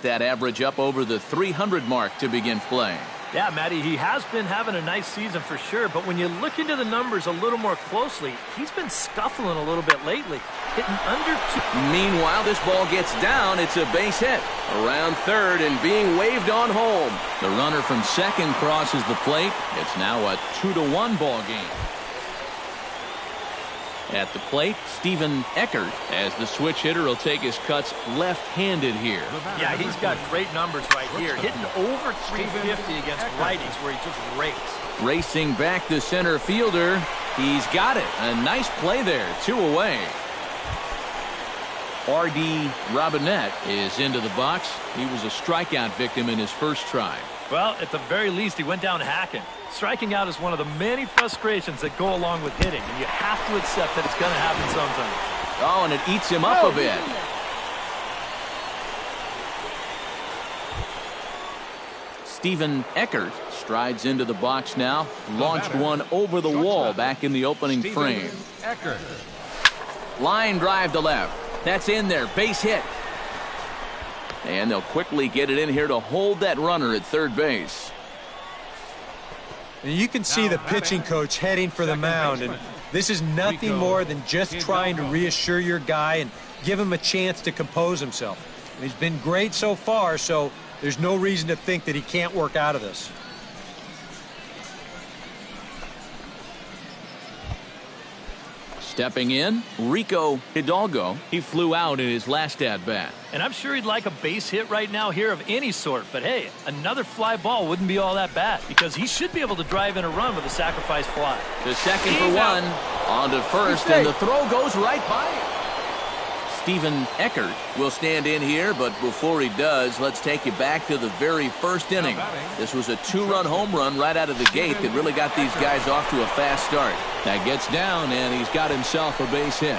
that average up over the 300 mark to begin play. Yeah, Matty, he has been having a nice season for sure, but when you look into the numbers a little more closely, he's been scuffling a little bit lately, hitting under 2. Meanwhile, this ball gets down. It's a base hit around third and being waved on home. The runner from second crosses the plate. It's now a 2-1 ball game. At the plate, Steven Eckert, as the switch hitter, will take his cuts left-handed here. Yeah, he's got great numbers right here, hitting over 350 against righties where he just rakes. Racing back the center fielder. He's got it. A nice play there. 2 away. R.D. Robinette is into the box. He was a strikeout victim in his first try. Well, at the very least, he went down hacking. Striking out is one of the many frustrations that go along with hitting, and you have to accept that it's going to happen sometimes. Oh, and it eats him up a bit. Steven Eckert strides into the box now. Launched one over the wall back in the opening frame. Line drive to left. That's in there. Base hit. And they'll quickly get it in here to hold that runner at third base. You can see the pitching coach heading for the mound, and this is nothing more than just trying to reassure your guy and give him a chance to compose himself. And he's been great so far, so there's no reason to think that he can't work out of this. Stepping in, Rico Hidalgo. He flew out in his last at-bat. And I'm sure he'd like a base hit right now here of any sort. But, hey, another fly ball wouldn't be all that bad because he should be able to drive in a run with a sacrifice fly. The second for one. On to first, and the throw goes right by him. Steven Eckert will stand in here, but before he does, let's take you back to the very first inning. This was a 2-run home run right out of the gate that really got these guys off to a fast start. That gets down, and he's got himself a base hit.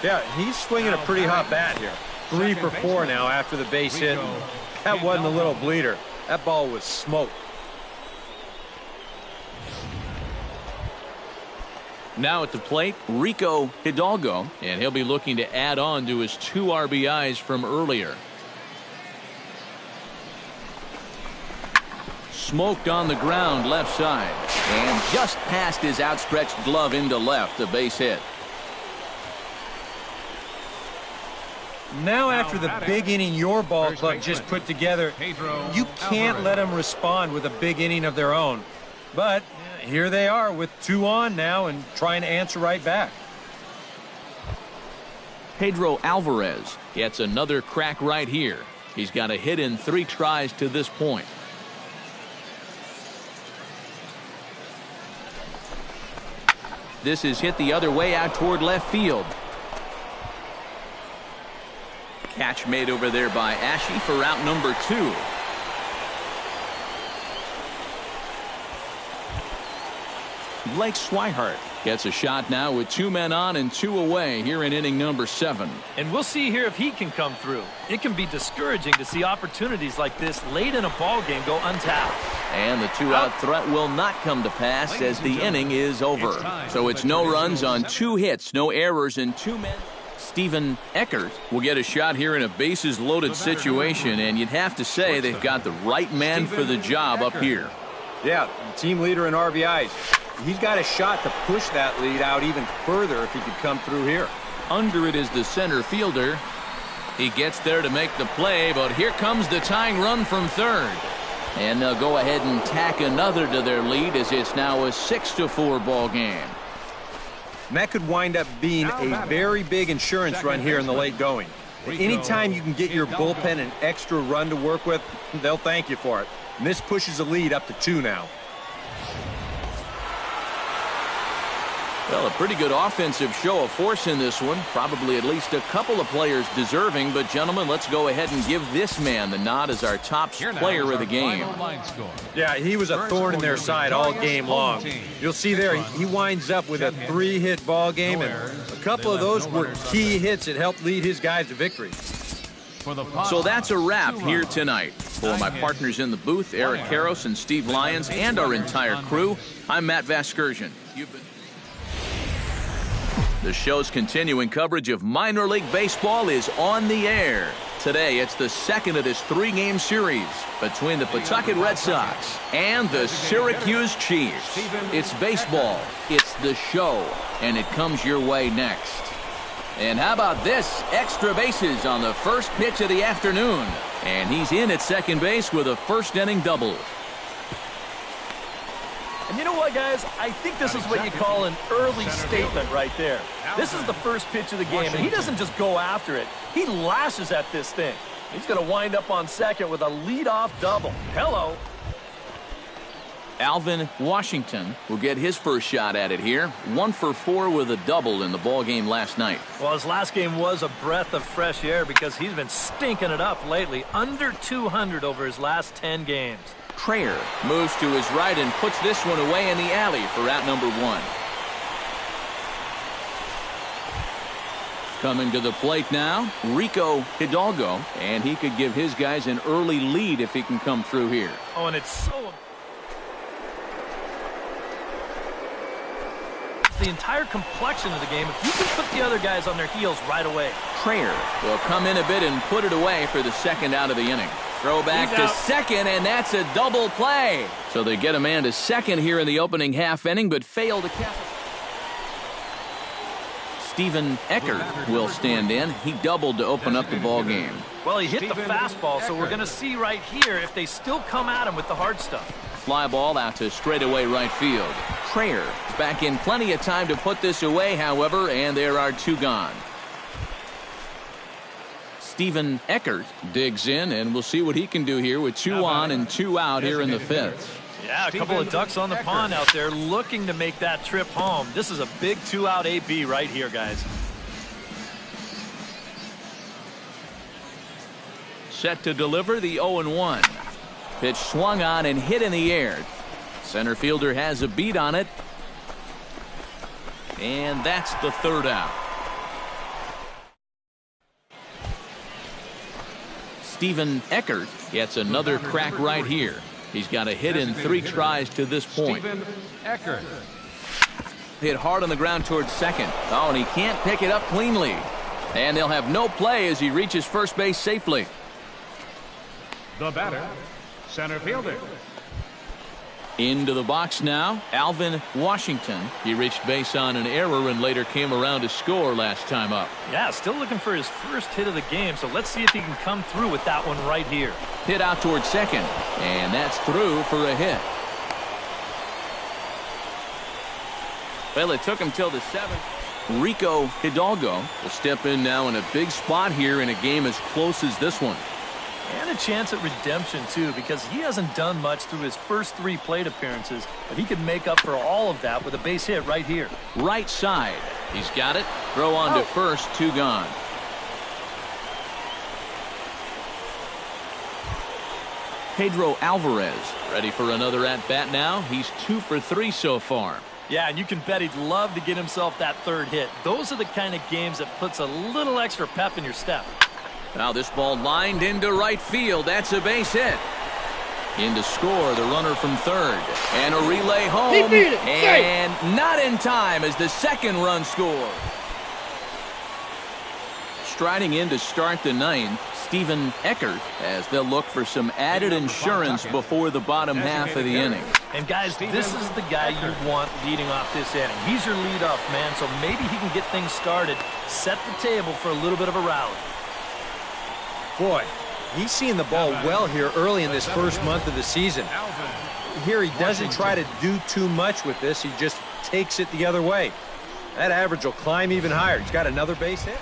Yeah, he's swinging a pretty hot bat here. 3 for 4 now after the base hit. That wasn't a little bleeder. That ball was smoked. Now at the plate, Rico Hidalgo, and he'll be looking to add on to his 2 RBIs from earlier. Smoked on the ground left side, and just past his outstretched glove into left, a base hit. Now after the big inning your ball club just put together, you can't let them respond with a big inning of their own. But here they are with 2 on now and trying to answer right back. Pedro Alvarez gets another crack right here. He's got a hit in 3 tries to this point. This is hit the other way out toward left field. Catch made over there by Ashe for out number 2. Blake Swihart gets a shot now with 2 men on and 2 away here in inning number 7. And we'll see here if he can come through. It can be discouraging to see opportunities like this late in a ball game go untapped. And the 2-out threat will not come to pass as the inning is over. So it's no runs on 2 hits, no errors, and 2 men. Steven Eckert will get a shot here in a bases-loaded situation, and you'd have to say they've got the right man for the job up here. Yeah, team leader in RBIs. He's got a shot to push that lead out even further if he could come through here. Under it is the center fielder. He gets there to make the play, but here comes the tying run from third. And they'll go ahead and tack another to their lead as it's now a 6-4 ball game. And that could wind up being a very big insurance run here in the late going. Anytime you can get your bullpen an extra run to work with, they'll thank you for it. And this pushes the lead up to 2 now. Well, a pretty good offensive show of force in this one. Probably at least a couple of players deserving. But, gentlemen, let's go ahead and give this man the nod as our top player of the game. Yeah, he was a thorn in their side all game long. You'll see there, he winds up with a 3-hit ball game, and a couple of those were key hits that helped lead his guys to victory. So that's a wrap here tonight. For my partners in the booth, Eric Karros and Steve Lyons, and our entire crew, I'm Matt Vasgersian. You've been The show's continuing coverage of minor league baseball is on the air. Today, it's the second of this three-game series between the Pawtucket Red Sox and the Syracuse Chiefs. It's baseball, it's the show, and it comes your way next. And how about this? Extra bases on the first pitch of the afternoon. And he's in at second base with a first-inning double. And you know what, guys? I think this is what you call an early statement right there. This is the first pitch of the game, and he doesn't just go after it. He lashes at this thing. He's going to wind up on second with a leadoff double. Hello. Alvin Washington will get his first shot at it here. 1 for 4 with a double in the ball game last night. Well, his last game was a breath of fresh air because he's been stinking it up lately. Under 200 over his last 10 games. Trayer moves to his right and puts this one away in the alley for out number 1. Coming to the plate now, Rico Hidalgo, and he could give his guys an early lead if he can come through here. Oh, and it's so... the entire complexion of the game if you can put the other guys on their heels right away. Trayer will come in a bit and put it away for the second out of the inning. Throw back to second, and that's a double play. So they get a man to second here in the opening half inning, but fail to catch. Stephen Eckert will stand in. He doubled to open up the ball game. Well, he hit the fastball, so we're going to see right here if they still come at him with the hard stuff. Fly ball out to straightaway right field. Trayer is back in plenty of time to put this away, however, and there are 2 gone. Stephen Eckert digs in, and we'll see what he can do here with 2 on and 2 out here in the 5th. Yeah, a couple of ducks on the pond out there looking to make that trip home. This is a big 2-out AB right here, guys. Set to deliver the 0-1. Pitch swung on and hit in the air. Center fielder has a beat on it. And that's the 3rd out. Stephen Eckert gets another crack right here. He's got a hit in 3 tries to this point. Eckert hit hard on the ground towards second. Oh, and he can't pick it up cleanly. And they'll have no play as he reaches first base safely. The batter, center fielder. Into the box now, Alvin Washington. He reached base on an error and later came around to score last time up. Yeah, still looking for his first hit of the game, so let's see if he can come through with that one right here. Hit out towards second, and that's through for a hit. Well, it took him till the 7th. Rico Hidalgo will step in now in a big spot here in a game as close as this one. And a chance at redemption, too, because he hasn't done much through his first 3 plate appearances, but he can make up for all of that with a base hit right here. Right side. He's got it. Throw on to first, 2 gone. Pedro Alvarez ready for another at-bat now. He's 2 for 3 so far. Yeah, and you can bet he'd love to get himself that 3rd hit. Those are the kind of games that puts a little extra pep in your step. Now this ball lined into right field. That's a base hit. In to score, the runner from 3rd. And a relay home. And not in time as the 2nd run scores. Striding in to start the 9th, Stephen Eckert, as they'll look for some added insurance before the bottom half of the inning. And guys, this is the guy you want leading off this inning. He's your leadoff man, so maybe he can get things started, set the table for a little bit of a rally. Boy, he's seeing the ball well here early in this first month of the season. Here he doesn't try to do too much with this. He just takes it the other way. That average will climb even higher. He's got another base hit.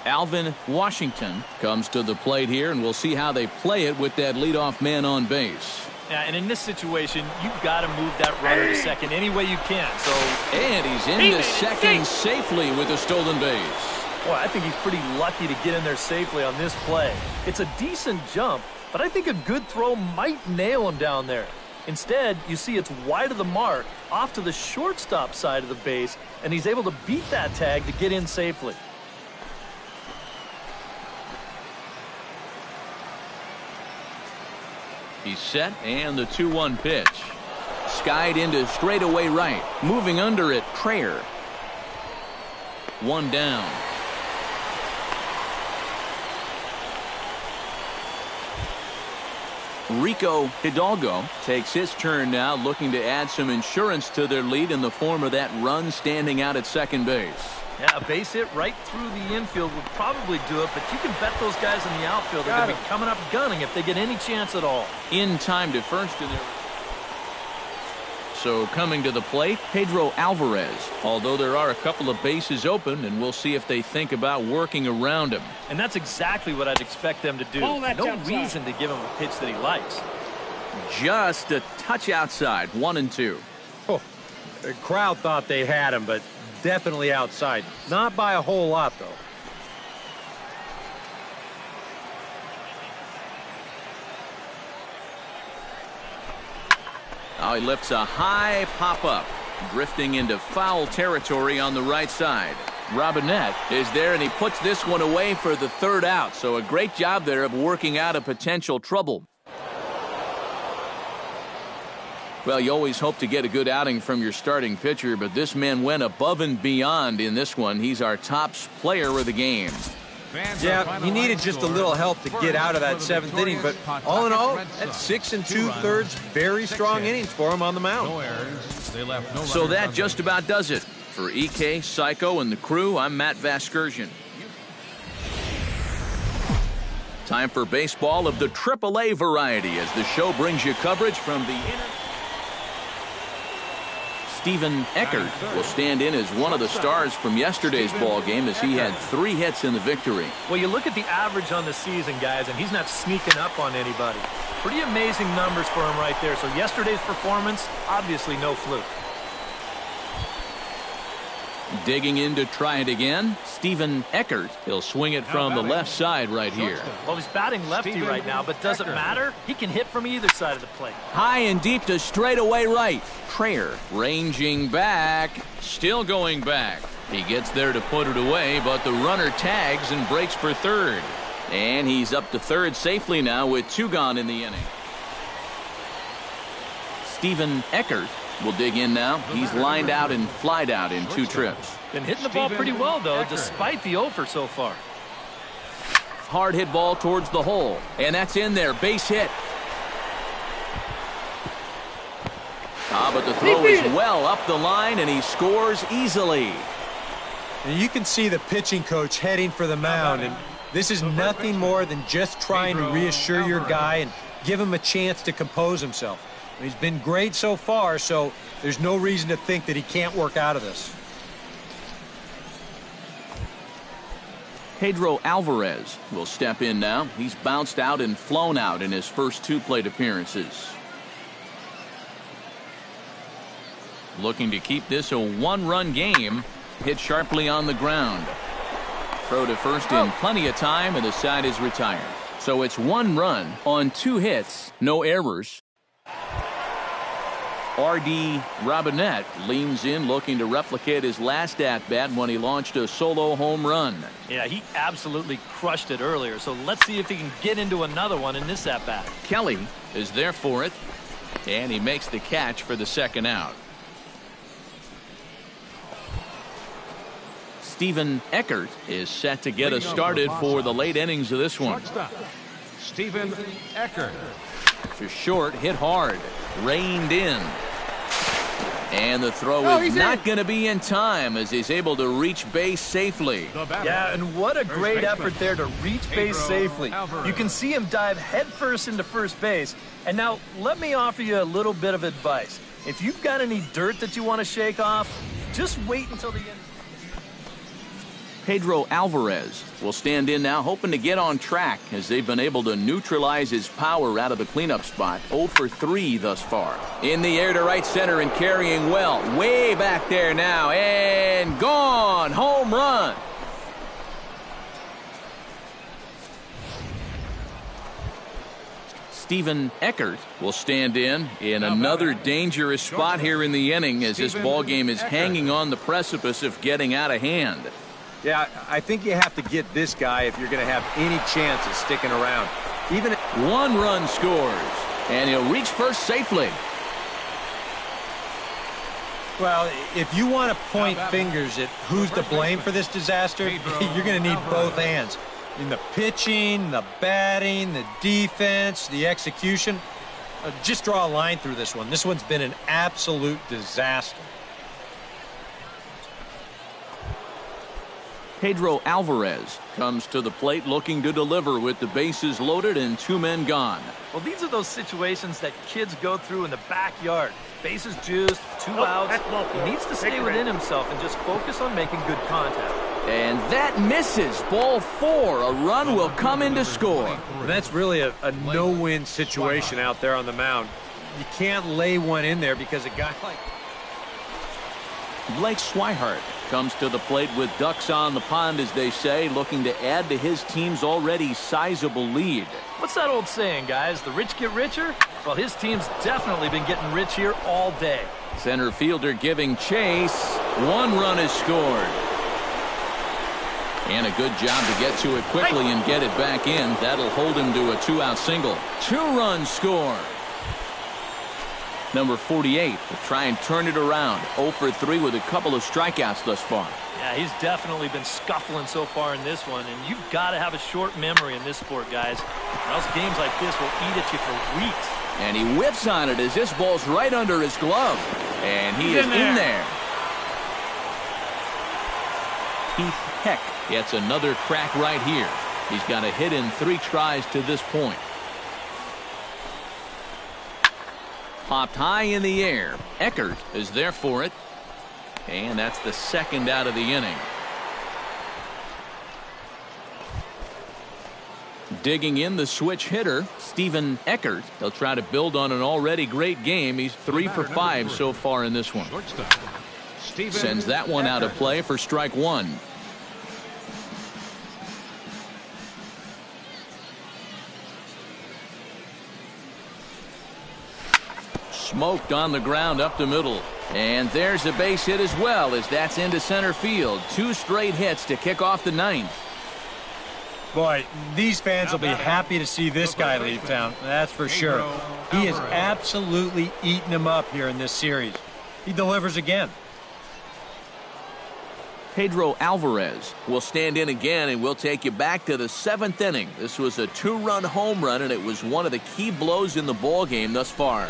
Alvin Washington comes to the plate here, and we'll see how they play it with that leadoff man on base. Yeah, and in this situation, you've got to move that runner to second any way you can. So, and he's into second safely with a stolen base. Boy, I think he's pretty lucky to get in there safely on this play. It's a decent jump, but I think a good throw might nail him down there. Instead, you see it's wide of the mark, off to the shortstop side of the base, and he's able to beat that tag to get in safely. He's set, and the 2-1 pitch. Skied into straightaway right. Moving under it, Trayer. one down. Rico Hidalgo takes his turn now, looking to add some insurance to their lead in the form of that run standing out at second base. Yeah, a base hit right through the infield would probably do it, but you can bet those guys in the outfield are going to be coming up gunning if they get any chance at all. In time to first in there. So coming to the plate, Pedro Alvarez. Although there are a couple of bases open, and we'll see if they think about working around him. And that's exactly what I'd expect them to do. No reason to give him a pitch that he likes. Just a touch outside, 1-2. Oh, the crowd thought they had him, but definitely outside. Not by a whole lot, though. Now he lifts a high pop-up, drifting into foul territory on the right side. Robinette is there, and he puts this one away for the third out. So a great job there of working out a potential trouble. Well, you always hope to get a good outing from your starting pitcher, but this man went above and beyond in this one. He's our top player of the game. Yeah, he needed just a little help to get out of that seventh inning, but all in all, that's 6 2/3 very strong innings for him on the mound. So that just about does it. For EK, Psycho, and the crew, I'm Matt Vasgersian. Time for baseball of the AAA variety as the show brings you coverage from the inner. Stephen Eckert will stand in as one of the stars from yesterday's ball game as he had 3 hits in the victory. Well, you look at the average on the season, guys, and he's not sneaking up on anybody. Pretty amazing numbers for him right there. So yesterday's performance, obviously no fluke. Digging in to try it again, Stephen Eckert. He'll swing it from the left side right here. Well, he's batting lefty right now, but does it matter? He can hit from either side of the plate. High and deep to straightaway right. Trayer ranging back, still going back. He gets there to put it away, but the runner tags and breaks for third. And he's up to third safely now with 2 gone in the inning. Stephen Eckert will dig in now. He's lined out and flied out in 2 trips. Been hitting the ball pretty well, though, despite the over so far. Hard hit ball towards the hole, and that's in there. Base hit. But the throw is well up the line, and he scores easily. And you can see the pitching coach heading for the mound, and this is nothing more than just trying to reassure your guy and give him a chance to compose himself. He's been great so far, so there's no reason to think that he can't work out of this. Pedro Alvarez will step in now. He's bounced out and flown out in his first 2 plate appearances. Looking to keep this a 1-run game. Hit sharply on the ground. Throw to first in plenty of time, and the side is retired. So it's 1 run on 2 hits, no errors. R.D. Robinette leans in, looking to replicate his last at-bat when he launched a solo home run. Yeah, he absolutely crushed it earlier, so let's see if he can get into another one in this at-bat. Kelly is there for it, and he makes the catch for the second out. Stephen Eckert is set to get us started for the late innings of this one. Stephen Eckert. For short, hit hard, reined in. And the throw is not going to be in time as he's able to reach base safely. Yeah, and what a great effort there to reach base safely. You can see him dive headfirst into first base. And now let me offer you a little bit of advice. If you've got any dirt that you want to shake off, just wait until the end. Pedro Alvarez will stand in now, hoping to get on track as they've been able to neutralize his power out of the cleanup spot. 0 for 3 thus far. In the air to right center and carrying well. Way back there now, and gone. Home run. Stephen Eckert will stand in another dangerous spot here in the inning as this ball game is hanging on the precipice of getting out of hand. Yeah, I think you have to get this guy if you're going to have any chance of sticking around. Even 1 run scores, and he'll reach first safely. Well, if you want to point fingers at who's to blame for this disaster, you're going to need both hands. In the pitching, the batting, the defense, the execution. Just draw a line through this one. This one's been an absolute disaster. Pedro Alvarez comes to the plate looking to deliver with the bases loaded and 2 men gone. Well, these are those situations that kids go through in the backyard. Bases juiced, 2 outs. He needs to stay within himself and just focus on making good contact. And that misses. Ball 4. A run will come in to score. That's really a no-win situation out there on the mound. You can't lay one in there because a guy like Blake Swihart comes to the plate with ducks on the pond, as they say, looking to add to his team's already sizable lead. What's that old saying, guys? The rich get richer? Well, his team's definitely been getting rich here all day. Center fielder giving chase. 1 run is scored. And a good job to get to it quickly and get it back in. That'll hold him to a 2-out single. 2-run score. Number 48 will try and turn it around. 0 for 3 with a couple of strikeouts thus far. Yeah, he's definitely been scuffling so far in this one, and you've got to have a short memory in this sport, guys, or else games like this will eat at you for weeks. And he whiffs on it as this ball's right under his glove. And he is in there. Keith Heck gets another crack right here. He's got a hit in 3 tries to this point. Popped high in the air. Eckert is there for it. And that's the 2nd out of the inning. Digging in the switch hitter, Stephen Eckert. He'll try to build on an already great game. He's 3 for 5 so far in this one. Sends that one out of play for strike 1. Smoked on the ground up the middle. And there's a base hit as well, as that's into center field. 2 straight hits to kick off the 9th. Boy, these fans will be happy to see this guy leave town. That's for sure. He is absolutely eating them up here in this series. He delivers again. Pedro Alvarez will stand in again, and we'll take you back to the 7th inning. This was a 2-run home run, and it was one of the key blows in the ball game thus far.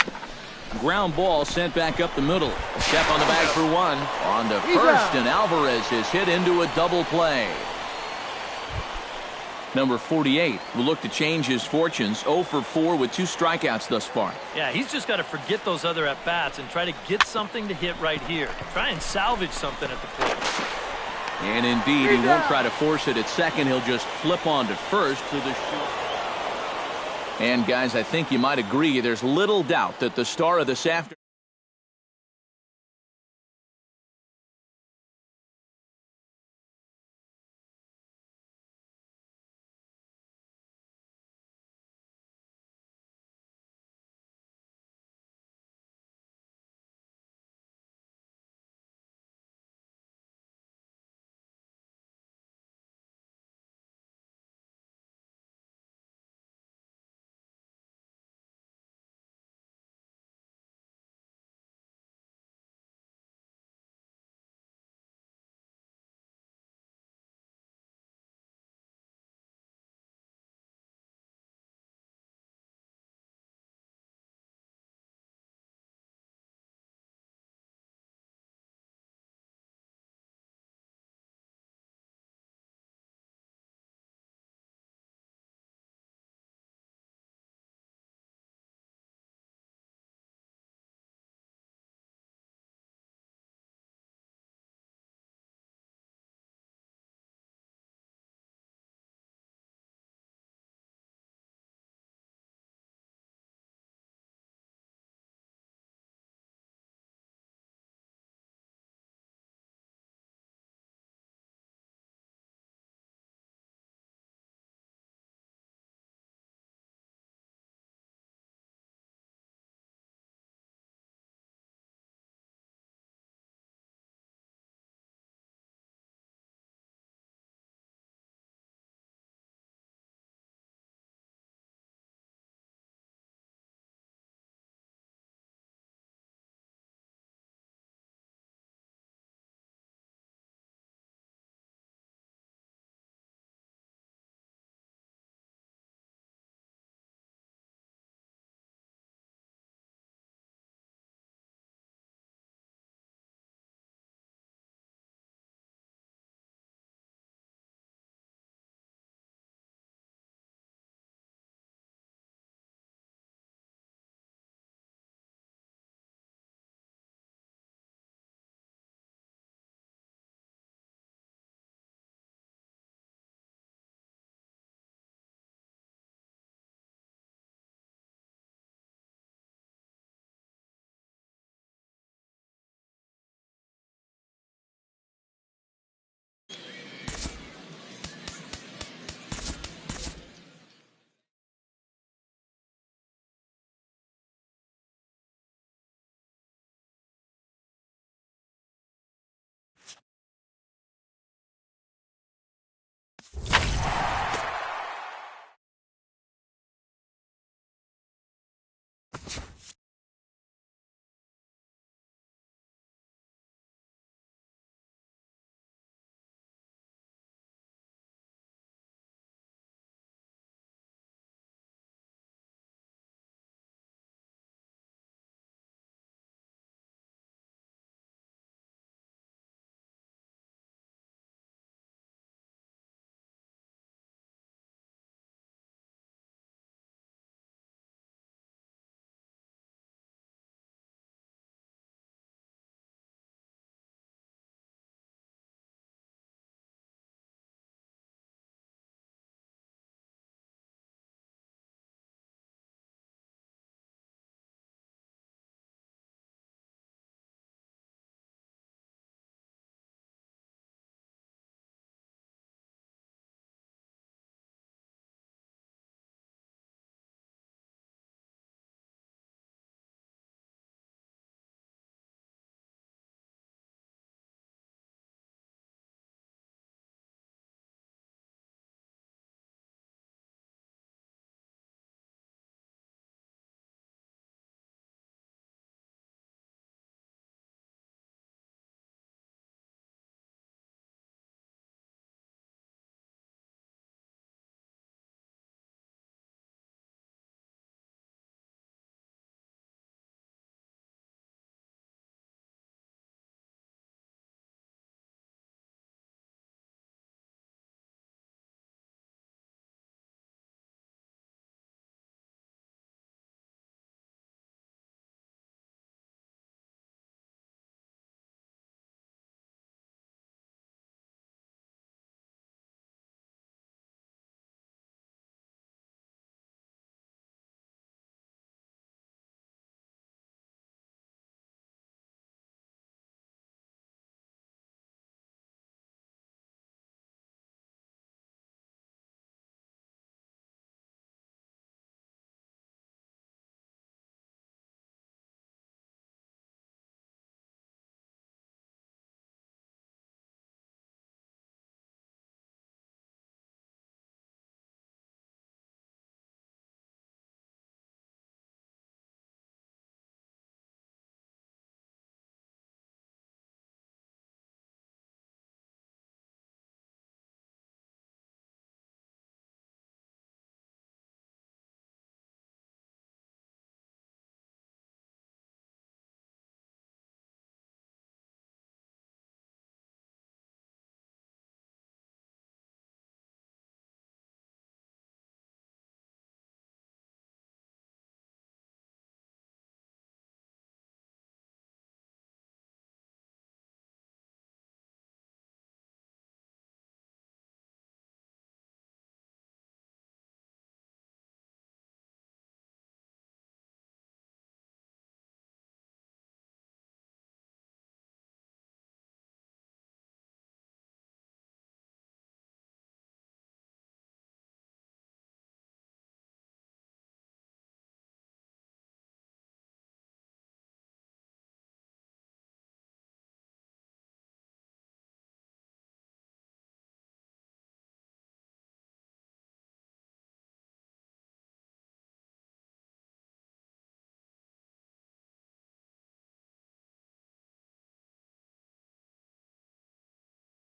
Ground ball sent back up the middle. A step on the bag for 1. On to first, and Alvarez is hit into a double play. Number 48 will look to change his fortunes. 0 for 4 with 2 strikeouts thus far. Yeah, he's just got to forget those other at-bats and try to get something to hit right here. Try and salvage something at the plate. And indeed, he won't try to force it at second. He'll just flip on to first to the short. And guys, I think you might agree, there's little doubt that the star of this afternoon